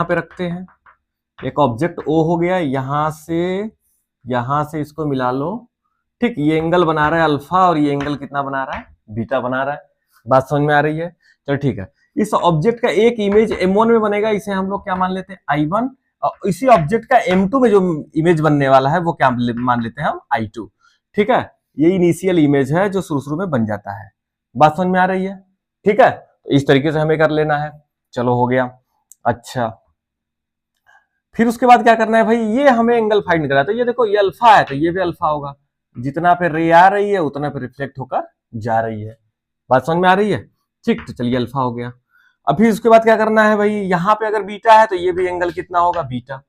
पे रखते हैं, एक ऑब्जेक्ट O हो गया, यहां से इसको मिला लो, ठीक। ये एंगल बना रहा है अल्फा और ये एंगल कितना बना रहा है, बीटा बना रहा है। बात समझ में आ रही है? चलो ठीक है। इस ऑब्जेक्ट का एक इमेज M1 में बनेगा, इसे हम लोग क्या मान लेते हैं, I1। और इसी ऑब्जेक्ट का M2 में जो इमेज बनने वाला है वो क्या मान लेते हैं हम, I2। ठीक है, ये इनिशियल इमेज है जो शुरू शुरू में बन जाता है। बात समझ में आ रही है? ठीक है, तो इस तरीके से हमें कर लेना है। चलो हो गया। अच्छा, फिर उसके बाद क्या करना है भाई, ये हमें एंगल फाइंड करना है। तो ये देखो, ये अल्फा है तो ये भी अल्फा होगा, जितना पे रे आ रही है उतना पे रिफ्लेक्ट होकर जा रही है। बात समझ में आ रही है? ठीक, तो चलिए अल्फा हो गया। अब फिर उसके बाद क्या करना है भाई, यहाँ पे अगर बीटा है तो ये भी एंगल कितना होगा, बीटा।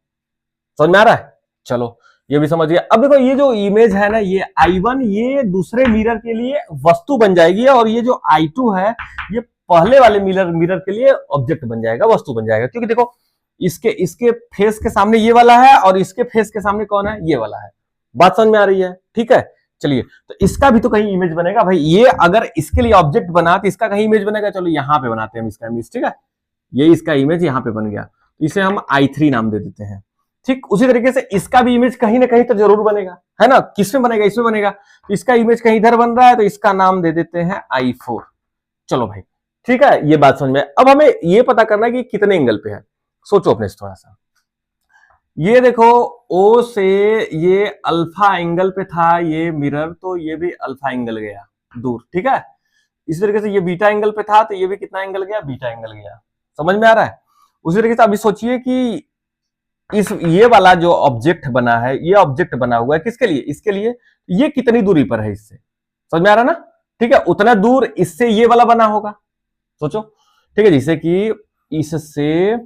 समझ में आ रहा है? चलो ये भी समझिए। अब देखो, ये जो इमेज है ना, ये I1 ये दूसरे मिरर के लिए वस्तु बन जाएगी, और ये जो I2 है ये पहले वाले मिरर के लिए ऑब्जेक्ट बन जाएगा, वस्तु बन जाएगा। क्योंकि देखो, इसके फेस के सामने ये वाला है और इसके फेस के सामने कौन है, ये वाला है। बात समझ में आ रही है? ठीक है, चलिए। तो इसका भी तो कहीं इमेज बनेगा भाई, ये अगर इसके लिए ऑब्जेक्ट बना तो इसका कहीं इमेज बनेगा। चलो यहां पे बनाते हैं हम इसका इमेज, ठीक है। ये इसका इमेज यहां पे बन गया, तो इसे हम I3 नाम दे देते हैं। ठीक, उसी तरीके से इसका भी इमेज कहीं ना कहीं तो जरूर बनेगा, है ना। किसमें बनेगा, इसमें बनेगा। तो इसका इमेज कहीं इधर बन रहा है तो इसका नाम दे देते हैं I4। चलो भाई, ठीक है, ये बात समझ में। अब हमें ये पता करना है कि कितने एंगल पे है। सोचो अपने से थोड़ा सा। ये देखो, O से ये अल्फा एंगल पे था ये मिरर, तो ये भी अल्फा एंगल गया दूर, ठीक है। इसी तरीके से ये बीटा एंगल पे था तो ये भी कितना एंगल गया, बीटा एंगल गया। समझ में आ रहा है? उसी तरीके से अभी सोचिए कि ये वाला जो ऑब्जेक्ट बना है, ये ऑब्जेक्ट बना हुआ है किसके लिए, इसके लिए। ये कितनी दूरी पर है इससे, समझ में आ रहा है ना। ठीक है, उतना दूर इससे ये वाला बना होगा। सोचो, ठीक है, जैसे कि इससे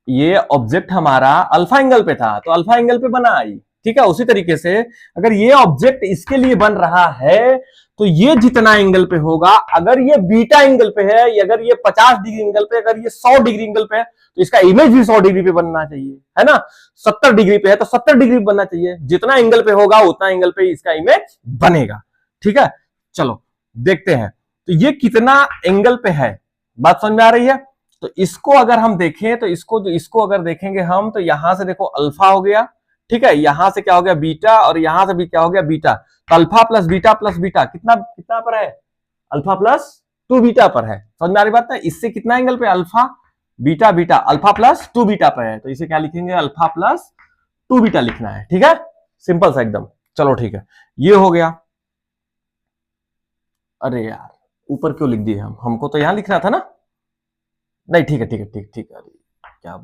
ये ऑब्जेक्ट हमारा अल्फा एंगल पे था तो अल्फा एंगल पे बना आई, ठीक है। उसी तरीके से अगर ये ऑब्जेक्ट इसके लिए बन रहा है तो ये जितना एंगल पे होगा, अगर ये बीटा एंगल पे है, अगर ये 50 डिग्री एंगल पे, अगर ये 100 डिग्री एंगल पे है, तो इसका इमेज भी 100 डिग्री पे बनना चाहिए, है ना। 70 डिग्री पे है तो 70 डिग्री पे बनना चाहिए। जितना एंगल पे होगा उतना एंगल पे इसका इमेज बनेगा, ठीक है। चलो देखते हैं, तो ये कितना एंगल पे है, बात समझ में आ रही है। तो इसको अगर हम देखें तो इसको अगर देखेंगे हम, तो यहां से देखो अल्फा हो गया, ठीक है, यहां से क्या हो गया, बीटा, और यहां से भी क्या हो गया, बीटा। तो अल्फा प्लस बीटा कितना कितना पर है, अल्फा प्लस 2 बीटा पर है। समझ में आ रही बात है। इससे कितना एंगल पे, alpha beta beta, alpha plus 2 beta पर है, तो इसे क्या लिखेंगे, अल्फा प्लस 2 बीटा लिखना है, ठीक है। सिंपल सा एकदम। चलो ठीक है, ये हो गया। अरे यार, ऊपर क्यों लिख दिए हमको तो यहां लिखना था ना। नहीं ठीक है, ठीक है, ठीक ठीक है। क्या